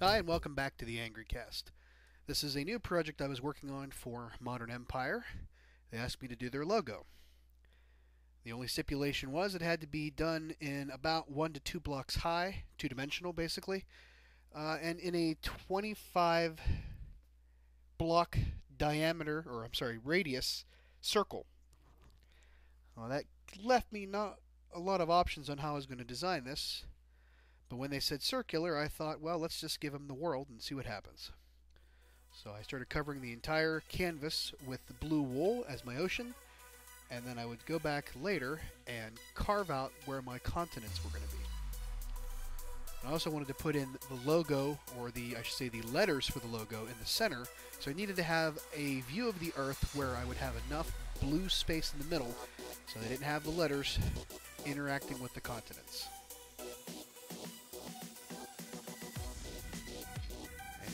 Hi, and welcome back to the Angry Cast. This is a new project I was working on for Modern Empire. They asked me to do their logo. The only stipulation was it had to be done in about 1 to 2 blocks high, two-dimensional basically, and in a 25 block diameter, or I'm sorry, radius circle. Well, that left me not a lot of options on how I was going to design this. But when they said circular, I thought, well, let's just give them the world and see what happens. So I started covering the entire canvas with the blue wool as my ocean, and then I would go back later and carve out where my continents were going to be. I also wanted to put in the logo, or I should say the letters for the logo in the center, so I needed to have a view of the Earth where I would have enough blue space in the middle so I didn't have the letters interacting with the continents.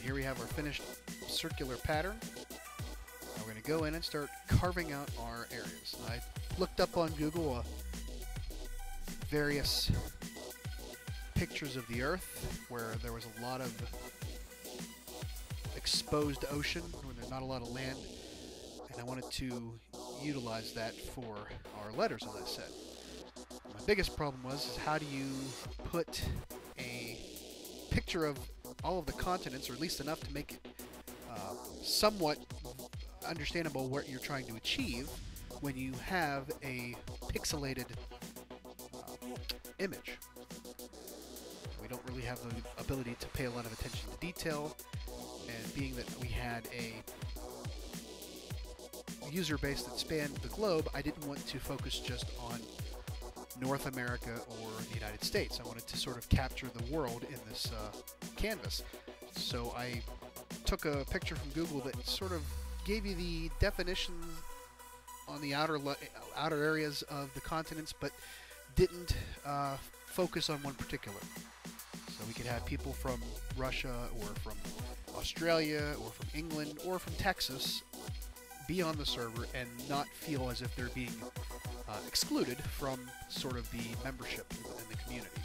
Here we have our finished circular pattern. Now we're going to go in and start carving out our areas. I looked up on Google various pictures of the Earth where there was a lot of exposed ocean, where there's not a lot of land, and I wanted to utilize that for our letters, as I said. My biggest problem was how do you put a picture of all of the continents, or at least enough to make it somewhat understandable what you're trying to achieve when you have a pixelated image. We don't really have the ability to pay a lot of attention to detail, and being that we had a user base that spanned the globe, I didn't want to focus just on North America or the United States. I wanted to sort of capture the world in this canvas. So I took a picture from Google that sort of gave you the definition on the outer areas of the continents, but didn't focus on one particular. So we could have people from Russia or from Australia or from England or from Texas be on the server and not feel as if they're being excluded from sort of the membership in the community.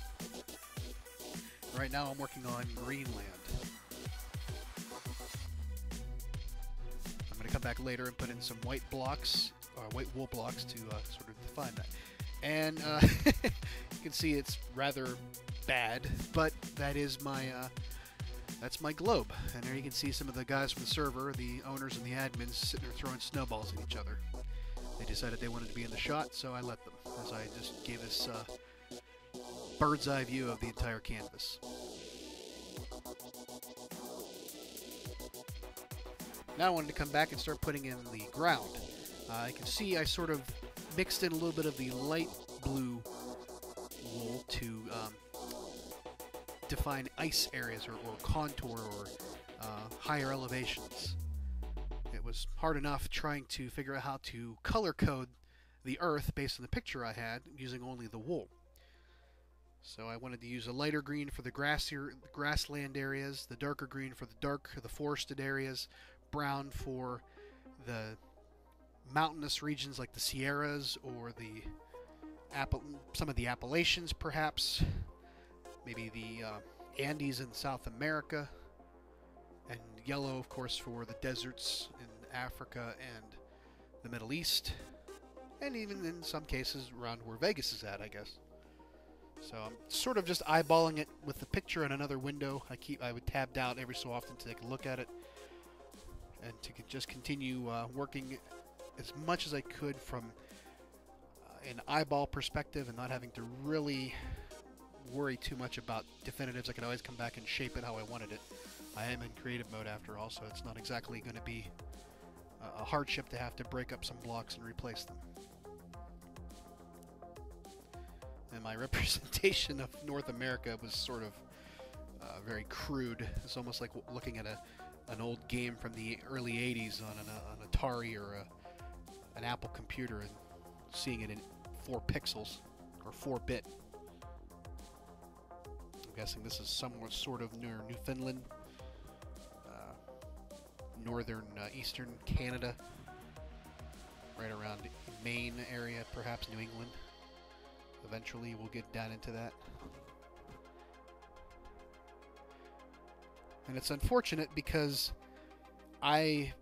Right now I'm working on Greenland. I'm going to come back later and put in some white blocks, or white wool blocks, to sort of define that. And you can see it's rather bad, but that is my that's my globe. And there you can see some of the guys from the server, the owners and the admins, sitting there throwing snowballs at each other. They decided they wanted to be in the shot, so I let them, as I just gave this bird's eye view of the entire canvas. Now I wanted to come back and start putting in the ground. You can see I sort of mixed in a little bit of the light blue wool to define ice areas or contour or higher elevations. It was hard enough trying to figure out how to color code the Earth based on the picture I had using only the wool. So I wanted to use a lighter green for the grassland areas, the darker green for the forested areas, brown for the mountainous regions like the Sierras or some of the Appalachians perhaps, maybe the Andes in South America, and yellow of course for the deserts in Africa and the Middle East, and even in some cases around where Vegas is at, I guess. So I'm sort of just eyeballing it with the picture in another window. I would tabbed out every so often to take a look at it, and to just continue working as much as I could from an eyeball perspective and not having to really worry too much about definitives. I could always come back and shape it how I wanted it. I am in creative mode after all, so it's not exactly going to be a hardship to have to break up some blocks and replace them. And my representation of North America was sort of very crude. It's almost like looking at an old game from the early 80s on an Atari or an Apple computer and seeing it in 4 pixels or 4-bit. I'm guessing this is somewhat sort of near Newfoundland, northern eastern Canada, right around Maine area, perhaps New England. Eventually we'll get down into that. And it's unfortunate because I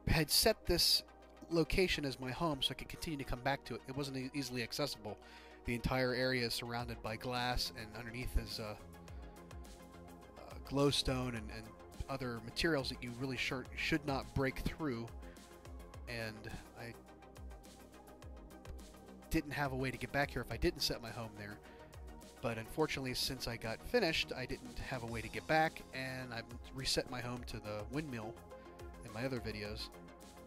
had set this location as my home so I could continue to come back to it. It wasn't easily accessible. The entire area is surrounded by glass, and underneath is glowstone and other materials that you really should not break through. And I didn't have a way to get back here if I didn't set my home there. But unfortunately, since I got finished, I didn't have a way to get back, and I've reset my home to the windmill in my other videos,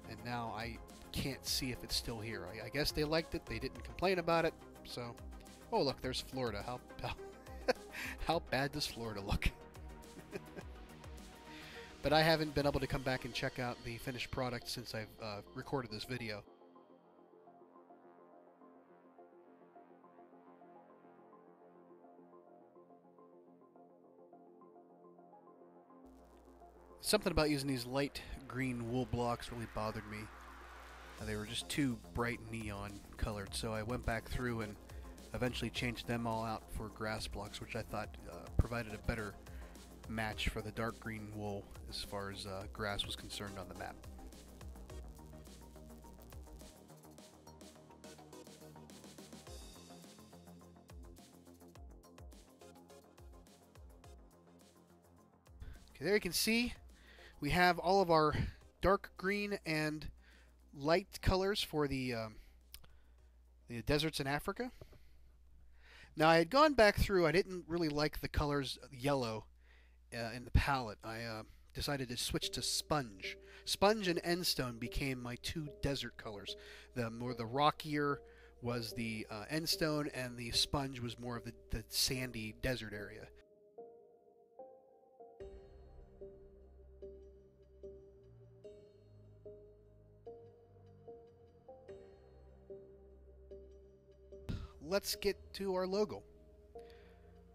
and now I can't see if it's still here. I guess they liked it. They didn't complain about it. So, oh look, there's Florida. How bad does Florida look? But I haven't been able to come back and check out the finished product since I've recorded this video. Something about using these light green wool blocks really bothered me. They were just too bright neon colored, so I went back through and eventually changed them all out for grass blocks, which I thought provided a better match for the dark green wool as far as grass was concerned on the map. Okay, there you can see we have all of our dark green and light colors for the deserts in Africa. Now I had gone back through. I didn't really like the colors yellow in the palette. I decided to switch to sponge. Sponge and endstone became my two desert colors. The rockier was the endstone, and the sponge was more of the sandy desert area. Let's get to our logo.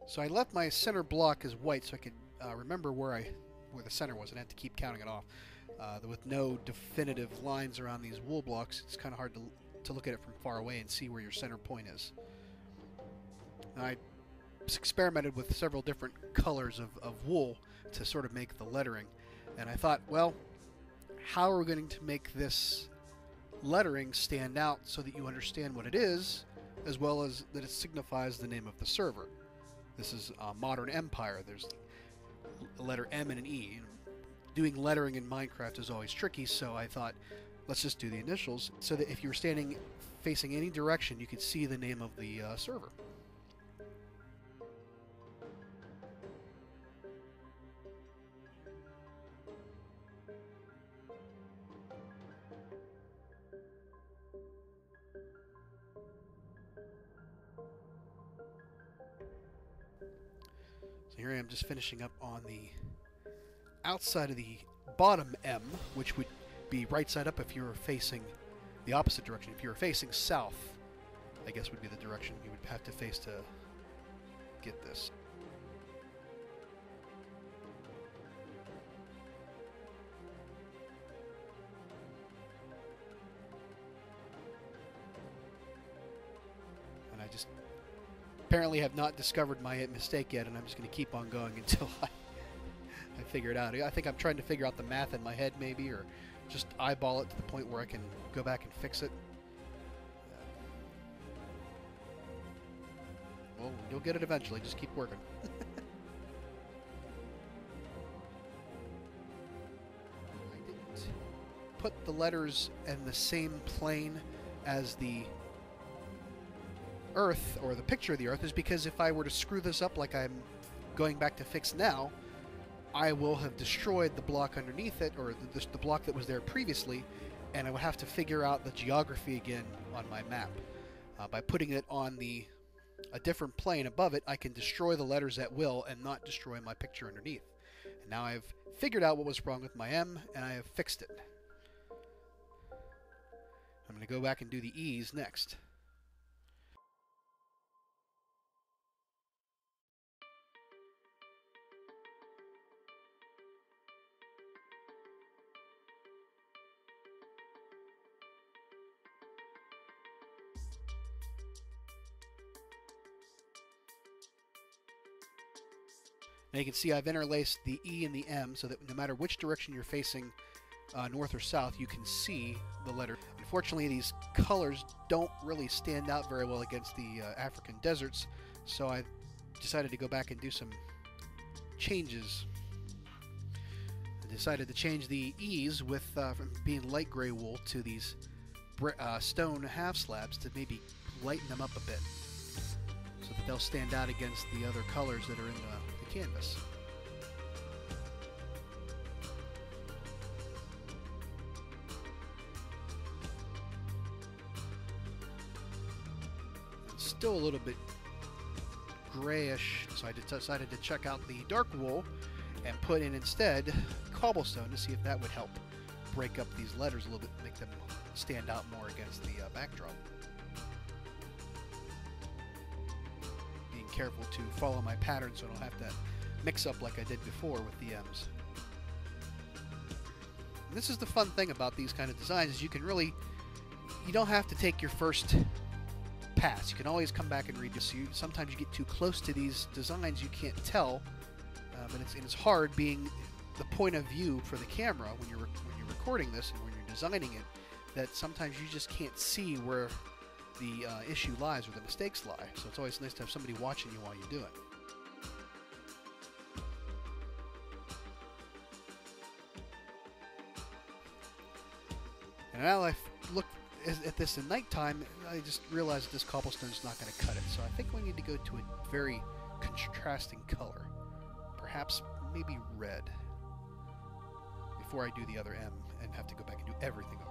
So I left my center block as white so I could remember where the center was, and I had to keep counting it off. With no definitive lines around these wool blocks, it's kind of hard to look at it from far away and see where your center point is. Now, I experimented with several different colors of wool to sort of make the lettering, and I thought, well, how are we going to make this lettering stand out so that you understand what it is, as well as that it signifies the name of the server? This is Modern Empire. There's a letter M and an E. Doing lettering in Minecraft is always tricky, so I thought, let's just do the initials so that if you were standing facing any direction, you could see the name of the server. So here I am just finishing up on the outside of the bottom M, which would be right side up if you were facing the opposite direction. If you were facing south, I guess would be the direction you would have to face to get this. And I just apparently have not discovered my mistake yet, and I'm just going to keep on going until I figure it out. I think I'm trying to figure out the math in my head, maybe, or just eyeball it to the point where I can go back and fix it. Well, you'll get it eventually. Just keep working. I didn't put the letters in the same plane as the Earth, or the picture of the Earth, is because if I were to screw this up like I'm going back to fix now, I will have destroyed the block underneath it, or the block that was there previously, and I would have to figure out the geography again on my map. By putting it on a different plane above it, I can destroy the letters at will and not destroy my picture underneath. And now I've figured out what was wrong with my M, and I have fixed it. I'm going to go back and do the E's next. Now you can see I've interlaced the E and the M so that no matter which direction you're facing, north or south, you can see the letter. Unfortunately, these colors don't really stand out very well against the African deserts, so I decided to go back and do some changes. I decided to change the E's with from being light gray wool to these stone half slabs to maybe lighten them up a bit so that they'll stand out against the other colors that are in the canvas. It's still a little bit grayish, so I decided to check out the dark wool and put in instead cobblestone to see if that would help break up these letters a little bit, make them stand out more against the backdrop. Being careful to follow my pattern so I don't have to mix up like I did before with the M's. And this is the fun thing about these kind of designs, is you don't have to take your first pass. You can always come back and read this. So sometimes you get too close to these designs, you can't tell, but it's hard being the point of view for the camera when you're recording this and when you're designing it, that sometimes you just can't see where the issue lies or the mistakes lie. So it's always nice to have somebody watching you while you do it. And now I look at this at nighttime, I just realized this cobblestone is not going to cut it. So I think we need to go to a very contrasting color. Perhaps maybe red, before I do the other M and have to go back and do everything over.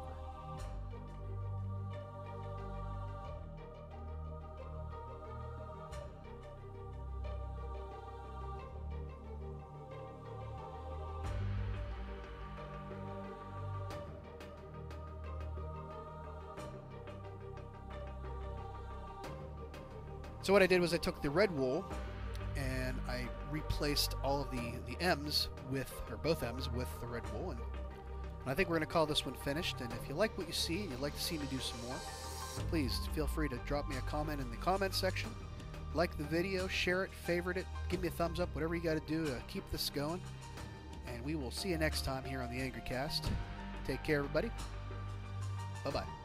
So what I did was I took the red wool and I replaced all of the M's with, or both M's with the red wool, and I think we're going to call this one finished. And if you like what you see and you'd like to see me do some more, please feel free to drop me a comment in the comments section. Like the video, share it, favorite it, give me a thumbs up, whatever you got to do to keep this going. And we will see you next time here on the Angry Cast. Take care, everybody. Bye-bye.